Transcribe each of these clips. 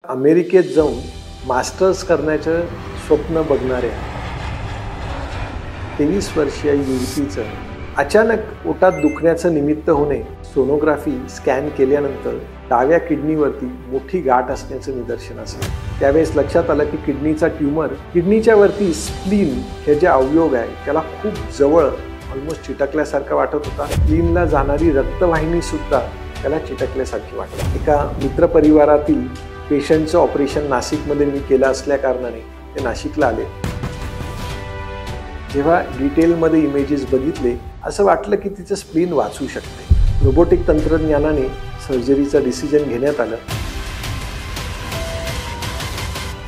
अमेरिकेत जाऊन मास्टर्स करण्याचं स्वप्न बघणाऱ्या 23 वर्षीय युवतीचं अचानक पोटात दुखण्याचं निमित्त होणे सोनोग्राफी स्कॅन केल्यानंतर डाव्या किडनीवरती मोठी गाठ असण्याचं निदर्शनास आलं। त्यावेळेस लक्षात आलं की किडनीचा ट्यूमर किडनीच्या वरती स्प्लीन हे जे अवयव आहे त्याला खूप जवळ ऑलमोस्ट चिटकल्यासारखा वाटत होता। स्प्लीनला जाणारी रक्तवाहिनी सुद्धा त्याला चिटकल्यासारखी वाटली। एका मित्रपरिवारातील पेशंटचं ऑपरेशन नाशिकमध्ये मी केलं असल्या कारणाने ते नाशिकला आले। जेव्हा डिटेलमध्ये इमेजेस बघितले असं वाटलं की तिचं स्प्लीन वाचू शकते। रोबोटिक तंत्रज्ञानाने सर्जरीचं डिसिजन घेण्यात आलं।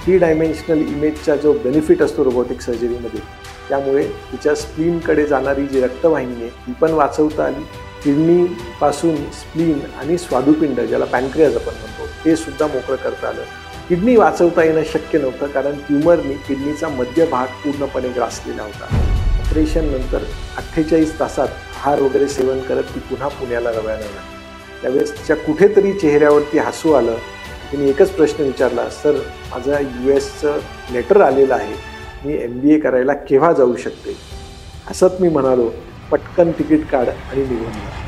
3 डायमेन्शनल इमेजचा जो बेनिफिट असतो रोबोटिक सर्जरीमध्ये त्यामुळे तिच्या स्प्लीनकडे जाणारी जी रक्तवाहिनी आहे ती पण वाचवता आली। किडनी पासून स्प्लीन आणि स्वादुपिंड ज्याला पॅनक्रियाज आपण म्हणतो ते सुद्धा मोकळं करता आलं। किडनी वाचवता येणं शक्य नव्हतं कारण ट्यूमरने किडनीचा मध्य भाग पूर्णपणे ग्रासलेला होता। ऑपरेशन नंतर 48 तासात आहार वगैरे सेवन करत ती पुन्हा पुण्याला रवाना झाली। त्यावेळेस तिच्या कुठेतरी चेहऱ्यावरती हसू आलं। तिने एकच प्रश्न विचारला, सर माझा US लेटर आलेलं आहे, मी MBA करायला केव्हा जाऊ शकते? हसत मी म्हणालो, पटकन तिकीट काढ आणि निघून जा।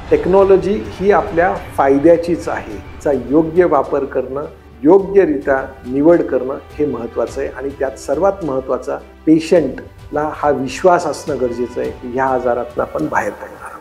टेक्नॉलॉजी ही आपल्या फायद्याचीच आहे, तिचा योग्य वापर करणं, योग्यरित्या निवड करणं हे महत्त्वाचं आहे आणि त्यात सर्वात महत्त्वाचा पेशंटला हा विश्वास असणं गरजेचं आहे की ह्या आजारातून आपण बाहेर पडणार।